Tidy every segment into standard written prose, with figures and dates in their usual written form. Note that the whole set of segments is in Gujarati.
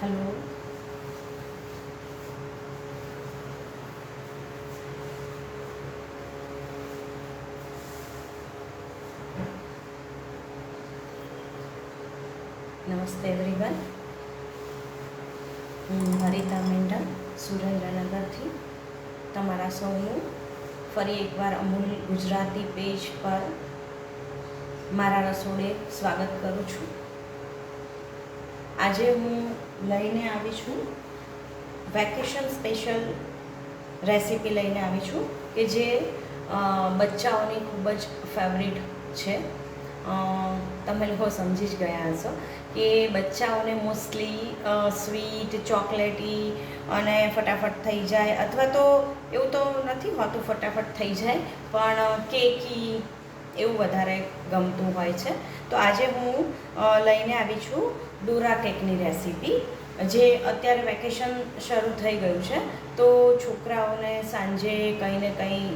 હલો. નમસ્તે એવરીવન. હું હરિતા મેંઢા સુરેન્દ્રનગરથી તમારા સૌનું ફરી એકવાર અમૂલ ગુજરાતી પેજ પર મારા રસોડે સ્વાગત કરું છું. આજે હું લઈને આવી છું વેકેશન સ્પેશિયલ રેસીપી લઈને આવી છું કે જે બચ્ચાઓની ખૂબ જ ફેવરિટ છે. તમે લોકો સમજી જ ગયા હશો કે બચ્ચાઓને મોસ્ટલી સ્વીટ, ચોકલેટી અને ફટાફટ થઈ જાય, અથવા તો એવું તો નથી હોતું ફટાફટ થઈ જાય, પણ કેકી એવું વધારે ગમતું હોય છે. તો આજે હું લઈને આવી છું ડોરા કેકની રેસીપી, જે અત્યારે વેકેશન શરૂ થઈ ગયું છે તો છોકરાઓને સાંજે કંઈ ને કંઈ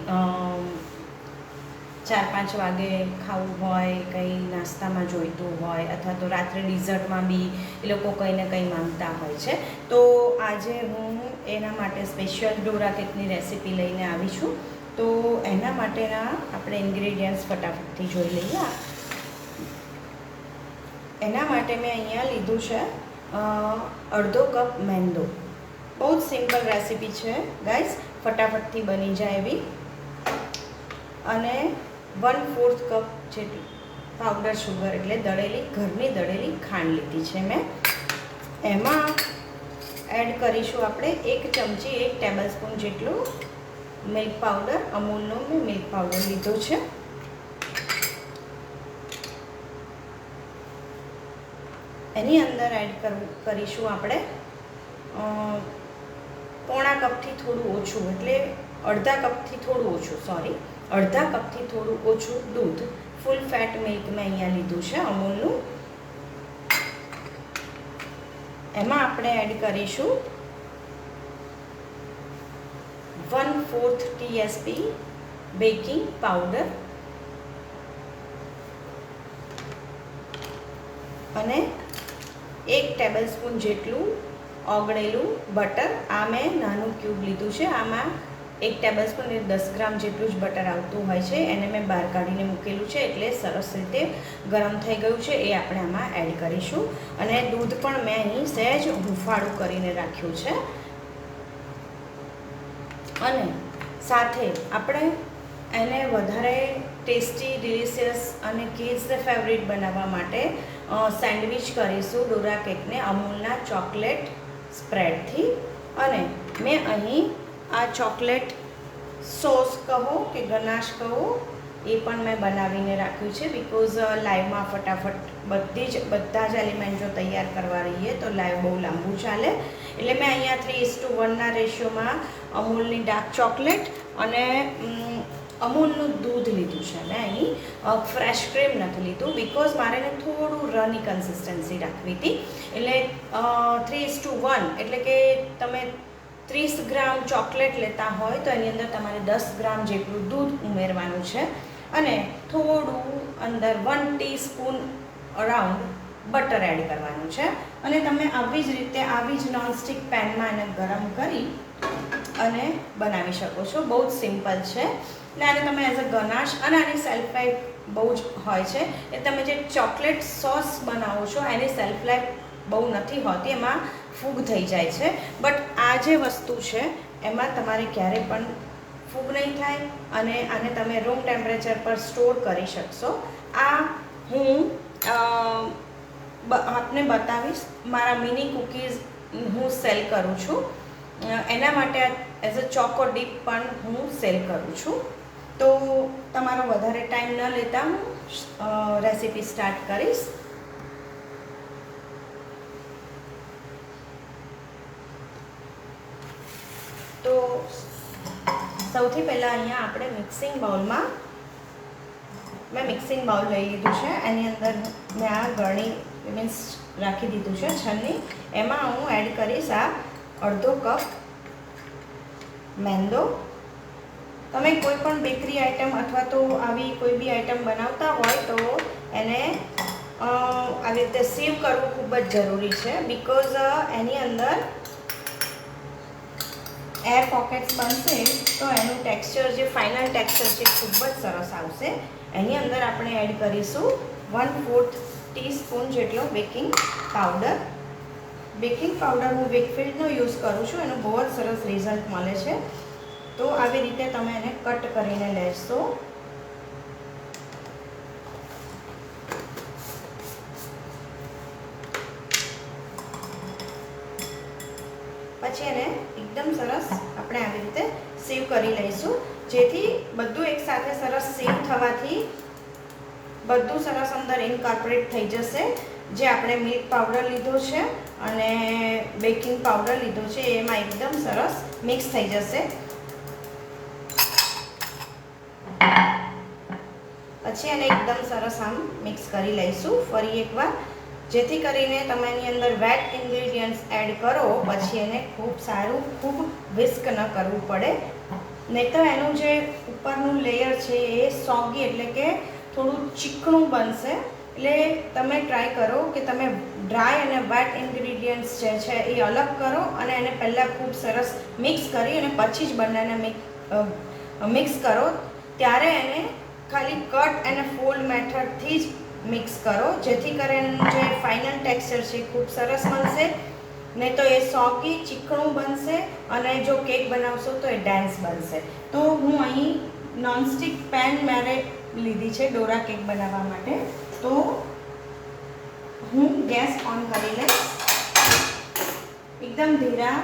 4-5 વાગે ખાવું હોય, કંઈ નાસ્તામાં જોઈતું હોય, અથવા તો રાત્રે ડિઝર્ટમાં બી એ લોકો કંઈ ને કંઈ માંગતા હોય છે. તો આજે હું એના માટે સ્પેશિયલ ડોરા કેકની રેસીપી લઈને આવી છું. તો એના માટેના આપણે ઇન્ગ્રેડિયન્ટ્સ ફટાફટથી જોઈ લઈએ. એના માટે મેં અહીંયા લીધું છે અડધો કપ મેંદો. બહુ જ સિમ્પલ રેસીપી છે ગાઈઝ, ફટાફટથી બની જાય એવી. અને 1/4 કપ જેટલી પાવડર શુગર, એટલે દળેલી, ઘરની દળેલી ખાંડ લીધી છે મેં. એમાં એડ કરીશું આપણે 1 ચમચી 1 ટેબલ સ્પૂન જેટલું મિલ્ક પાવડર. અમૂલનો મેં મિલ્ક પાવડર લીધો છે. એની અંદર એડ કરીશું આપણે પોણા કપથી થોડું ઓછું, એટલે અડધા કપથી થોડું ઓછું, અડધા કપથી થોડું ઓછું દૂધ. ફૂલ ફેટ મિલ્ક મેં અહીંયા લીધું છે અમૂલનું. એમાં આપણે એડ કરીશું 1/4 ટીએસપી બેકિંગ પાવડર અને 1 ટેબલ સ્પૂન જેટલું ઓગળેલું બટર. આ મેં નાનું ક્યુબ લીધું છે. આમાં 1 ટેબલ સ્પૂન એટલે 10 ગ્રામ જેટલું જ બટર આવતું હોય છે. એને મેં બહાર કાઢીને મૂકેલું છે, એટલે સરસ રીતે ગરમ થઈ ગયું છે. એ આપણે આમાં એડ કરીશું. અને દૂધ પણ મેં અહીં સહેજ હૂંફાળું કરીને રાખ્યું છે. અને સાથે આપણે એને વધારે ટેસ્ટી, ડિલિશિયસ અને કિડ્સને ફેવરિટ બનાવવા માટે સેન્ડવિચ કરીશું ડોરા કેકને અમૂલના ચોકલેટ સ્પ્રેડથી. અને મેં અહીં આ ચોકલેટ સોસ કહો કે ગનાશ કહો, એ પણ મેં બનાવીને રાખ્યું છે. બિકોઝ લાઈવમાં ફટાફટ બધા જ એલિમેન્ટ જો તૈયાર કરવા રહીએ તો લાઈવ બહુ લાંબુ ચાલે. એટલે મેં અહીંયા 3:1 રેશિયોમાં અમૂલની ડાર્ક ચોકલેટ અને અમૂલનું દૂધ લીધું છે. મેં અહીં ફ્રેશ ક્રીમ નથી લીધું, બિકોઝ મારે એને થોડું રની કન્સિસ્ટન્સી રાખવી હતી. એટલે 3:1, એટલે કે તમે 30 ગ્રામ ચોકલેટ લેતા હોય તો એની અંદર તમારે 10 ગ્રામ જેટલું દૂધ ઉમેરવાનું છે. અને થોડું અંદર 1 ટીસ્પૂન અરાઉન્ડ બટર એડ કરવાનું છે. અને તમે આવી જ રીતે આવી જ નોનસ્ટિક પેનમાં એને ગરમ કરી અને બનાવી શકો છો. બહુ જ સિમ્પલ છે. ને આને તમે એઝ અ ગનાશ, અને આની સેલ્ફ લાઈફ બહુ જ હોય છે. એ તમે જે ચોકલેટ સોસ બનાવો છો એની સેલ્ફ લાઈફ બહુ નથી હોતી, એમાં ફૂગ થઈ જાય છે. બટ આ જે વસ્તુ છે એમાં તમારે ક્યારે પણ ફૂગ નહીં થાય, અને આને તમે રૂમ ટેમ્પરેચર પર સ્ટોર કરી શકશો. આ હું આપને બતાવીશ. મારા મિની કૂકીઝ હું સેલ કરું છું, એના માટે એઝ અ ચોકો ડીપ પણ હું સેલ કરું છું. તો તમારો વધારે ટાઈમ ન લેતા હું રેસીપી સ્ટાર્ટ કરીશ. તો સૌથી પહેલાં અહીંયા આપણે મિક્સિંગ બાઉલમાં મેં મિક્સિંગ બાઉલ લઈ લીધું છે. એની અંદર મેં આ ગળણી મીન્સ રાખી દીધું છે છન્ની. એમાં હું એડ કરીશ આ અડધો કપ મેંદો. તમે કોઈ પણ બેકરી આઈટમ અથવા તો આવી કોઈ બી આઈટમ બનાવતા હોય તો એને આવી રીતે સીવ કરવું ખૂબ જ જરૂરી છે, બીકોઝ એની અંદર એર પોકેટ્સ બનશે તો એનું ટેક્સચર જે ફાઇનલ ટેક્સચર છે ખૂબ જ સરસ આવશે. એની અંદર આપણે એડ કરીશું 1/4 ટીસ્પૂન જેટલો બેકિંગ પાવડર. બેકિંગ પાવડર હું વેકફિલ્ડનો યુઝ કરું છું, એનું બહુ જ સરસ રિઝલ્ટ મળે છે. તો આવી રીતે તમે એને કટ કરીને લેશો. પછી એને એકદમ સરસ આપણે આવી રીતે સીવ કરી લઈશું, જેથી બધું એકસાથે સરસ સીવ થવાથી બધું સરસ અંદર ઇન્કોર્પોરેટ થઈ જશે. જે આપણે મિલ્ક પાવડર લીધો છે અને બેકિંગ પાવડર લીધો છે એમાં એકદમ સરસ મિક્સ થઈ જશે. પછી એને એકદમ સરસ આમ મિક્સ કરી લઈશું ફરી એકવાર, જેથી કરીને તમે એની અંદર વેટ ઇન્ગ્રેડિયન્ટ્સ એડ કરો પછી એને ખૂબ સારું ખૂબ વિસ્ક ન કરવું પડે, નહીં તો એનું જે ઉપરનું લેયર છે એ સોગી એટલે કે થોડું ચીકણું બનશે. એટલે તમે ટ્રાય કરો કે તમે ડ્રાય અને વેટ ઇન્ગ્રેડિયન્ટ્સ જે છે એ અલગ કરો અને એને પહેલાં ખૂબ સરસ મિક્સ કરી અને પછી જ બંનેને મિક્સ કરો. ત્યારે એને ખાલી કટ અને ફોલ્ડ મેથડથી જ મિક્સ કરો, જેથી કરીને જે ફાઇનલ ટેક્સચર છે ખૂબ સરસ બનશે. નહીં તો એ સોગી ચીકણું બનશે અને જો કેક બનાવશો તો એ ડેન્સ બનશે. તો હું અહીં નોનસ્ટિક પેન મારે લીધી છે ડોરા કેક બનાવવા માટે. તો હું ગેસ ઓન કરી લઈશ. એકદમ ધીરા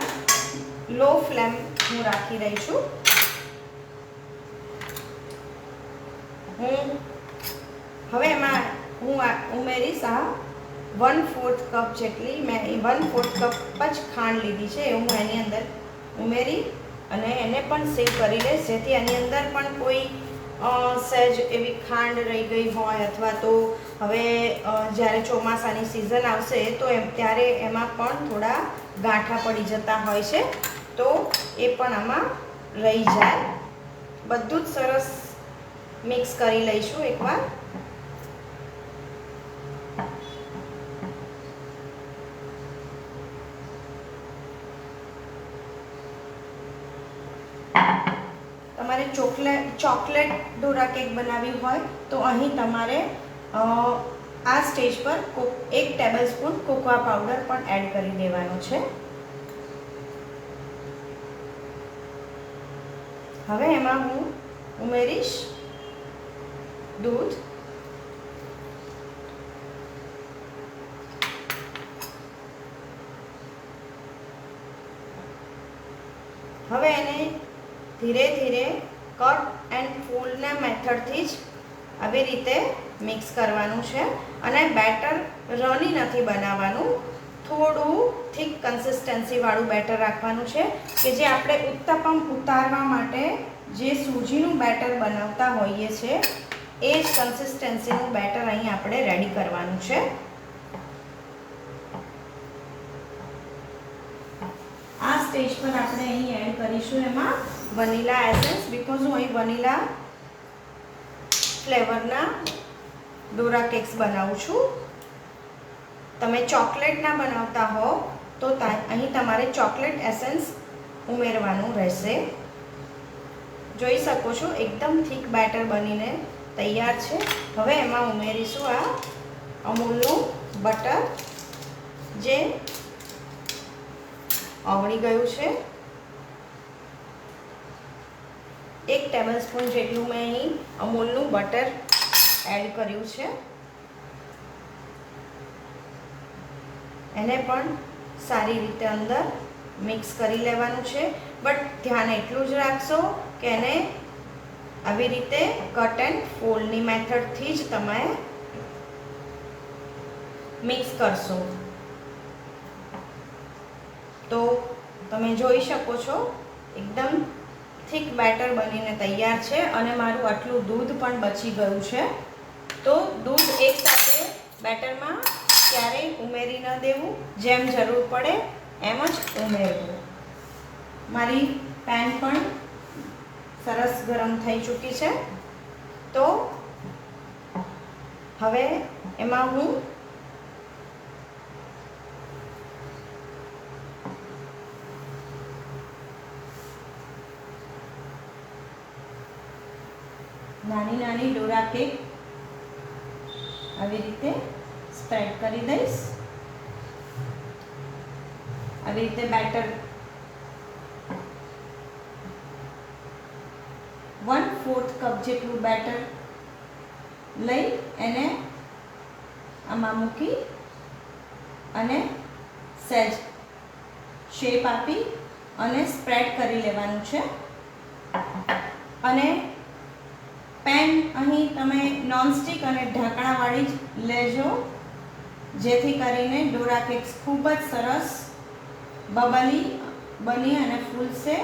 લો ફ્લેમ હું રાખી રહી છું. હવે એમાં હું ઉમેરીશ આ 1/4 કપ જેટલી, મેં 1/4 કપ જ ખાંડ લીધી છે એ હું એની અંદર ઉમેરી અને એને પણ સીવ કરી લઈશ, જેથી એની અંદર પણ કોઈ સહેજ એવી ખાંડ રહી ગઈ હોય અથવા તો હવે જ્યારે ચોમાસાની સિઝન આવશે તો ત્યારે એમાં પણ થોડા ગાંઠા પડી જતા હોય છે, તો એ પણ આમાં રહી જાય. બધું જ સરસ મિક્સ કરી લઈશું એકવાર. તમારે ચોકલેટ ડોરા કેક બનાવવી હોય તો અહીં તમારે આ સ્ટેજ પર 1 ટેબલસ્પૂન કોકોઆ પાવડર પણ એડ કરી દેવાનો છે. હવે એમાં હું ઉમેરીશ દૂધ. હવે એને ધીરે ધીરે કટ એન્ડ ફોલ્ડના મેથડથી જ આવી રીતે મિક્સ કરવાનું છે અને બેટર રની નથી બનાવવાનું, થોડું થીક કન્સિસ્ટન્સીવાળું બેટર રાખવાનું છે કે જે આપણે ઉત્તપમ ઉતારવા માટે જે સૂજીનું બેટર બનાવતા હોઈએ છીએ એ જ કન્સિસ્ટન્સીનું બેટર અહીં આપણે રેડી કરવાનું છે. આ સ્ટેજ પર આપણે અહીં એડ કરીશું એમાં વનીલા એસેન્સ, બીકોઝ હું અહીં વનીલા ફ્લેવરના ડોરા કેક્સ બનાવું છું. તમે ચોકલેટના બનાવતા હો તો અહીં તમારે ચોકલેટ એસેન્સ ઉમેરવાનું રહેશે. જોઈ શકો છો એકદમ થીક બેટર બનીને તૈયાર છે. હવે એમાં ઉમેરીશું આ અમૂલનું બટર જે ઓગળી ગયું છે. 1 ટેબલસ્પૂન જેટલું મેં અહીં અમૂલનું બટર એડ કર્યું છે. એને પણ સારી રીતે અંદર મિક્સ કરી લેવાનું છે, બટ ધ્યાન એટલું જ રાખશો કે એને આવી રીતે કટ એન્ડ ફોલ્ડની મેથડથી જ તમે મિક્સ કરશો. તો તમે જોઈ શકો છો એકદમ થીક બેટર બનીને તૈયાર છે અને મારું આટલું દૂધ પણ બચી ગયું છે. તો દૂધ એકસાથે બેટરમાં ક્યારેય ઉમેરી ન દેવું, જેમ જરૂર પડે એમ જ ઉમેરવું. મારી પેન પણ સરસ ગરમ થઈ ચૂકી છે. તો હવે એમાં હું નાની નાની ડોરા કેક આવી રીતે સ્પ્રેડ કરી દઈશ. આવી રીતે બેટર 1/4 કપ જેટલું બેટર લઈ એને આમાં મૂકી અને સહેજ શેપ આપી અને સ્પ્રેડ કરી લેવાનું છે. અને પેન અહીં તમે નોનસ્ટિક અને ઢાંકણાવાળી જ લેજો, જેથી કરીને ડોરા કેક્સ ખૂબ જ સરસ બબલી બની અને ફૂલશે.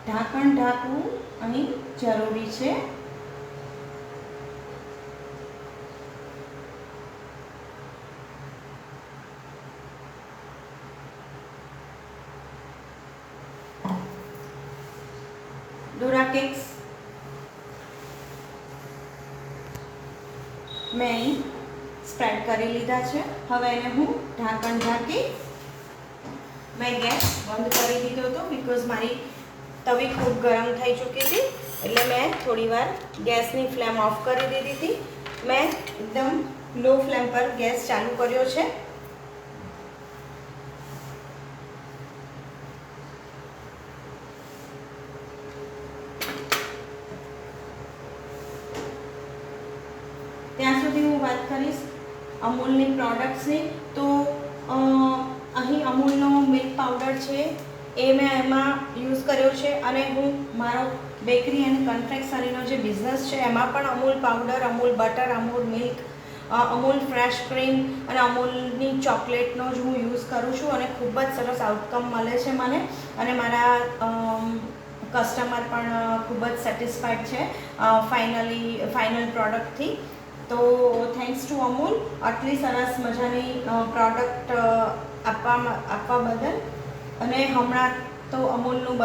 ઢાંકણ ઢાંકવું અહીં જરૂરી છે. ડોરા કેક્સ મેં અહીં સ્પ્રેડ કરી લીધા છે. હવે એને હું ઢાંકણ ઢાંકી મેં ગેસ બંધ કરી દીધો હતો, બિકોઝ મારી તવી ખૂબ ગરમ થઈ ચૂકી હતી, એટલે મેં થોડી વાર ગેસની ફ્લેમ ઓફ કરી દીધી હતી. મેં એકદમ લો ફ્લેમ પર ગેસ ચાલુ કર્યો છે. ત્યાં સુધી હું વાત કરીશ અમૂલની પ્રોડક્ટ્સની. તો અહીં અમૂલનો મિલ્ક પાવડર છે એ મેં એમાં યુઝ કર્યો છે, અને હું મારો બેકરી એન્ડ કન્ફેક્શનરીનો જે બિઝનેસ છે એમાં પણ Amul powder, Amul butter, Amul milk, Amul fresh cream અને અમૂલની ચોકલેટનો જ હું યુઝ કરું છું, અને ખૂબ જ સરસ આઉટકમ મળે છે મને, અને મારા કસ્ટમર પણ ખૂબ જ સેટિસ્ફાઈડ છે ફાઇનલ પ્રોડક્ટથી. તો થેન્ક્સ ટુ અમૂલ આટલી સરસ મજાની પ્રોડક્ટ આપવા બદલ. અને હમણાં તો અમૂલનું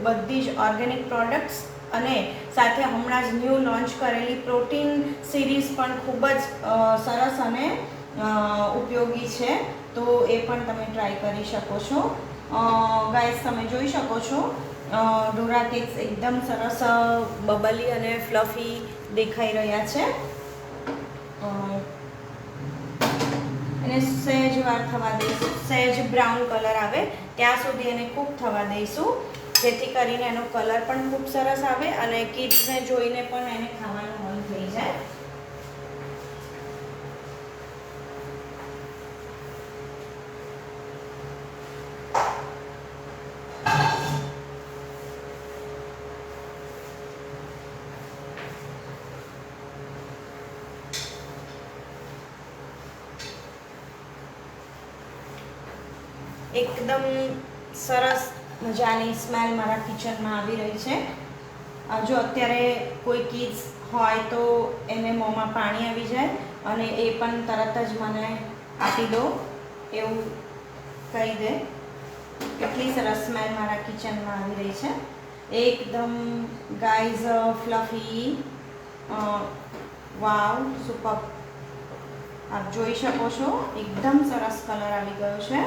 બધી જ ઓર્ગેનિક પ્રોડક્ટ્સ અને સાથે હમણાં જ ન્યૂ લોન્ચ કરેલી પ્રોટીન સિરીઝ પણ ખૂબ જ સરસ અને ઉપયોગી છે, તો એ પણ તમે ટ્રાય કરી શકો છો. ગાઈસ, તમે જોઈ શકો છો ડોરા કેક્સ એકદમ સરસ બબલી અને ફ્લફી દેખાઈ રહ્યા છે. એને સહેજ વાર થવા દઈશું, સહેજ બ્રાઉન કલર આવે ત્યાં સુધી એને કૂક થવા દઈશું, જેથી કરીને એનો કલર પણ ખૂબ સરસ આવે અને કિડ્સને જોઈને પણ એને ખાવાનું મન થઈ જાય. એકદમ સરસ મજાની સ્મેલ મારા કિચનમાં આવી રહી છે. જો અત્યારે કોઈ કિડ્સ હોય તો એને મોંમાં પાણી આવી જાય અને એ પણ તરત જ મને આપી દો એવું કહી દે. કેટલી સરસ સ્મેલ મારા કિચનમાં આવી રહી છે. એકદમ ગાઈઝ ફ્લફી, વાવ, સુપર. આપ જોઈ શકો છો એકદમ સરસ કલર આવી ગયો છે.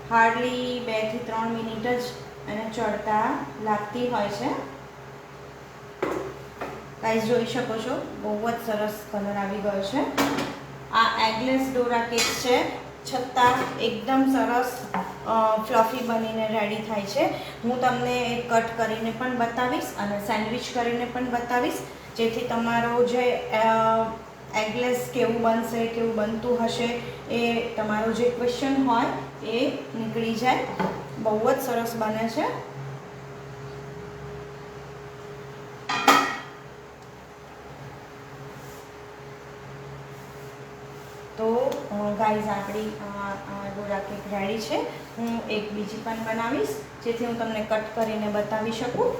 હાર્ડલી 2 થી 3 મિનિટ જ એને ચડતા લાગતી હોય છે. ગાઈસ, જોઈ શકો છો બહુ જ સરસ કલર આવી ગયો છે. આ એગલેસ ડોરા કેક છે, છતાં એકદમ સરસ ફ્લફી બનીને રેડી થાય છે. હું તમને કટ કરીને પણ બતાવીશ અને સેન્ડવિચ કરીને પણ બતાવીશ, જેથી તમારો જે એગલેસ કેવું બનશે, કેવું બનતું હશે, એ તમારો જે ક્વેશ્ચન હોય એ નીકળી જાય. બહુ જ સરસ બને છે. તો ગાઈઝ, આપણી ડોરા કેક રેડી છે. હું એક બીજી પણ બનાવીશ, જેથી હું તમને કટ કરીને બતાવી શકું.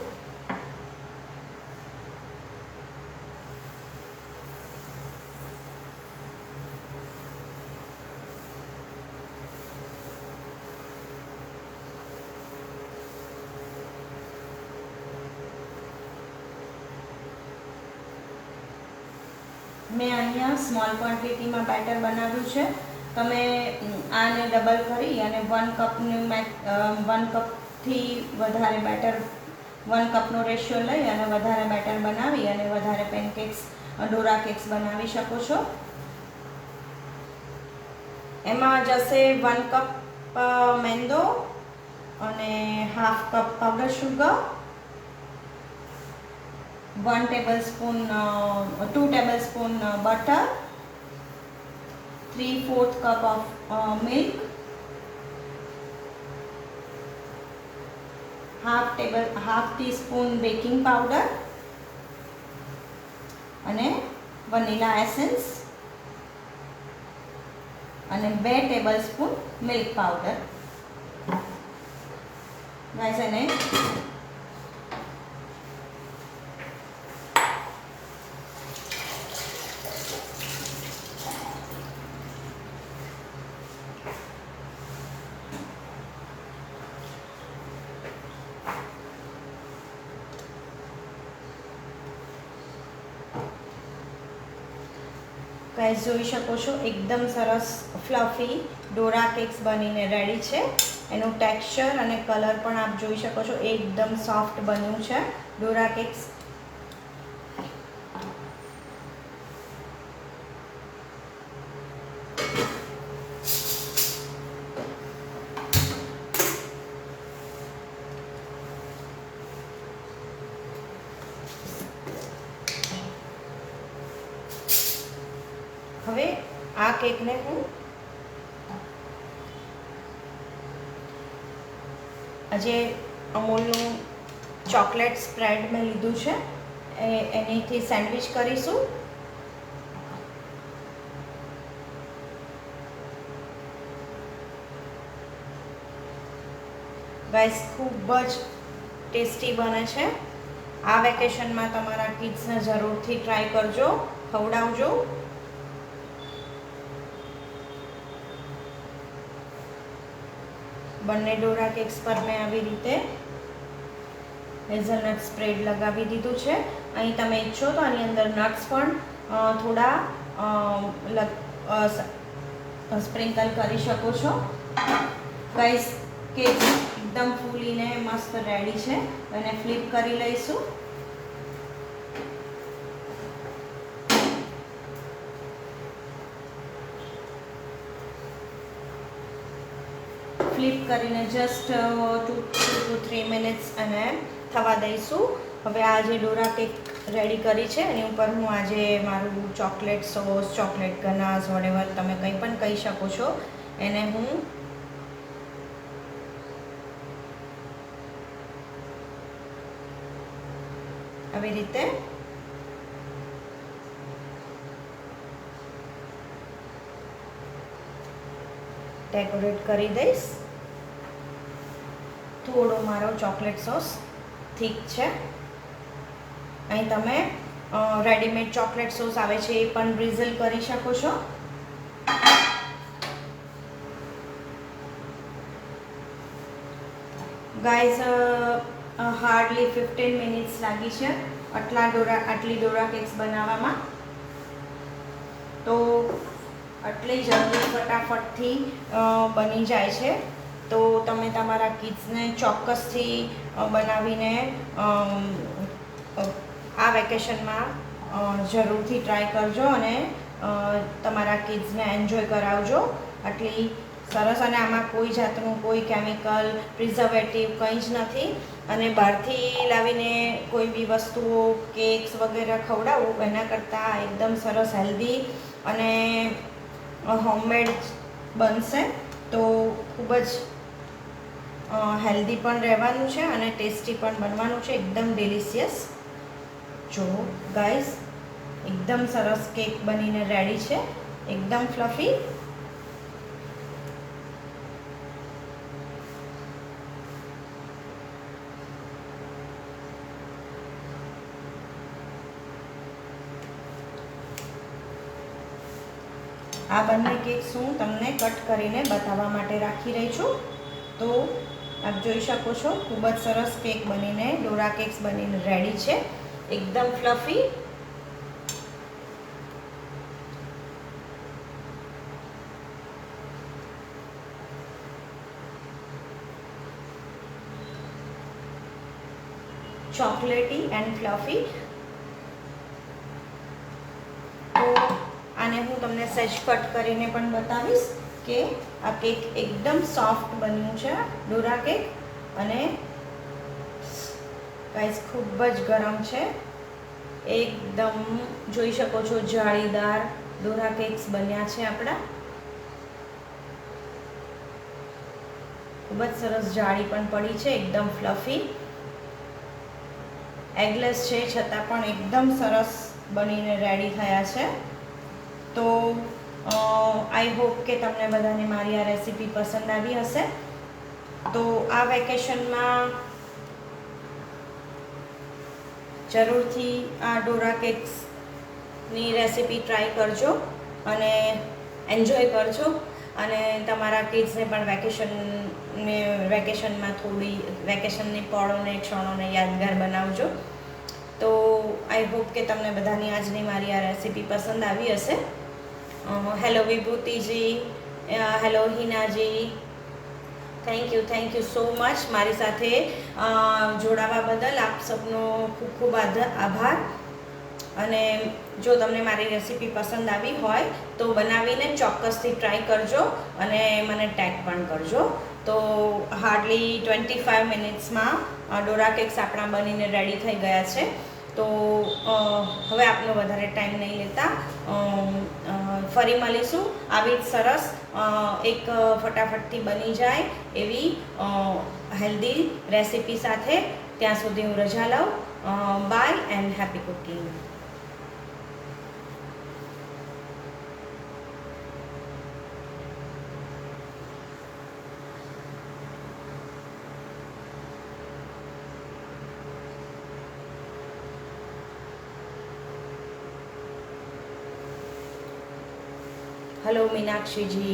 મેં અહીંયા સ્મોલ ક્વોન્ટિટીમાં બેટર બનાવ્યું છે. તમે આને ડબલ કરી અને 1 કપનું 1 કપથી વધારે બેટર 1 કપનો રેશિયો લઈ અને વધારે બેટર બનાવી અને વધારે પેનકેક્સ ડોરા કેક્સ બનાવી શકો છો. એમાં જશે 1 કપ મેંદો અને half cup powder sugar, 2 tablespoon butter, 3/4 cup of milk, half teaspoon baking powder અને વનીલા એસેન્સ અને 2 ટેબલસ્પૂન મિલ્ક પાવડર. ગાઈસ એને ગાઈસ જોઈ શકો છો એકદમ સરસ ફ્લફી ડોરા કેક્સ બનીને રેડી છે. એનું ટેક્સચર અને કલર પણ આપ જોઈ શકો છો, એકદમ સોફ્ટ બન્યું છે ડોરા કેક્સ. હવે આ કેકને હું આજે અમૂલનું ચોકલેટ સ્પ્રેડ મેં લીધું છે એનીથી સેન્ડવિચ કરીશું. ગાઈસ ખૂબ જ ટેસ્ટી બને છે. આ વેકેશનમાં તમારા કિડ્સને જરૂરથી ટ્રાય કરજો, ખવડાવજો. બંને ડોરા કેક્સ પર મેં આવી રીતે હેઝલનટ સ્પ્રેડ લગાવી દીધું છે. અહીં તમે ઈચ્છો તો આની અંદર નટ્સ પણ થોડા સ્પ્રિંકલ કરી શકો છો. ગાઈસ કેક એકદમ ફૂલીને મસ્ત રેડી છે. અને ફ્લિપ કરી લઈશું. ફ્લિપ કરીને જસ્ટ 2 to 3 મિનિટ્સ અને થવા દઈશું. હવે આ જે ડોરા કેક રેડી કરી છે એની ઉપર હું આજે મારું ચોકલેટ સોસ, ચોકલેટ ગનાશ, વોટેવર તમે કંઈ પણ કહી શકો છો, એને હું આવી રીતે ડેકોરેટ કરી દઈશ. થોડો મારો ચોકલેટ સોસ થીક છે. અહીં તમે રેડીમેડ ચોકલેટ સોસ આવે છે એ પણ ડ્રીઝલ કરી શકો છો. ગાઈઝ હાર્ડલી 15 મિનિટ્સ લાગી છે આટલી ડોરા કેક્સ બનાવવામાં. તો આટલી જલ્દી ફટાફટથી બની જાય છે. તો તમે તમારા કિડ્સને ચોક્કસથી બનાવીને આ વેકેશનમાં જરૂરથી ટ્રાય કરજો અને તમારા કિડ્સને એન્જોય કરાવજો. આટલી સરસ, અને આમાં કોઈ જાતનું કોઈ કેમિકલ પ્રિઝર્વેટિવ કંઈ જ નથી. અને બહારથી લાવીને કોઈ બી વસ્તુઓ કેક્સ વગેરે ખવડાવવું એના કરતાં એકદમ સરસ હેલ્ધી અને હોમમેડ બનશે. તો ખૂબ જ હેલ્ધી પણ રહેવાનું છે અને ટેસ્ટી પણ બનવાનું છે, એકદમ ડિલિશિયસ. જો ગાઈસ એકદમ સરસ કેક બનીને રેડી છે, એકદમ ફ્લફી. આ બંને કેક્સ હું તમને કટ કરીને બતાવવા માટે રાખી રહી છું. તો આપ જોઈ શકો છો ખૂબ જ સરસ કેક બનીને ડોરા કેક્સ બનીને રેડી છે, એકદમ ફ્લફી. ચોકલેટી and fluffy. તો આને હું તમને સહેજ કટ કરીને પણ બતાવીશ કે આ કેક એકદમ સોફ્ટ બન્યું છે, ડોરા કેક. અને ગાઈસ ખૂબ જ ગરમ છે, એકદમ જોઈ શકો છો જાળીદાર ડોરા કેક્સ બન્યા છે આપણા. ખૂબ જ સરસ જાળી પણ પડી છે, એકદમ ફ્લફી. એગલેસ છે છતાં પણ એકદમ સરસ બનીને રેડી થયા છે. તો આઈ હોપ કે તમને બધાને મારી આ રેસીપી પસંદ આવી હશે. તો આ વેકેશનમાં જરૂરથી આ ડોરા કેક્સની રેસીપી ટ્રાય કરજો અને એન્જોય કરજો. અને તમારા કિડ્સને પણ વેકેશનમાં થોડી વેકેશનની પળોને ક્ષણોને યાદગાર બનાવજો. તો આઈ હોપ કે તમને બધાની આજની મારી આ રેસીપી પસંદ આવી હશે. Hello Vibhutiji, hello Hinaji, thank you so much. મારી સાથે જોડાવા બદલ આપ સૌનો ખૂબ ખૂબ આભાર. અને જો તમને મારી રેસીપી પસંદ આવી હોય તો બનાવીને ચોક્કસથી ટ્રાય કરજો અને મને ટેગ પણ કરજો. તો હાર્ડલી 25 મિનિટ્સમાં ડોરા કેક્સ આપણા બનીને રેડી થઈ ગયા છે. તો હવે આપનો વધારે ટાઈમ નહીં લેતા ફરી મળીશું આવી જ સરસ એક ફટાફટથી બની જાય એવી હેલ્ધી રેસીપી સાથે. ત્યાં સુધી હું રજા લઉં. Bye and happy cooking. Hello Meenakshi ji.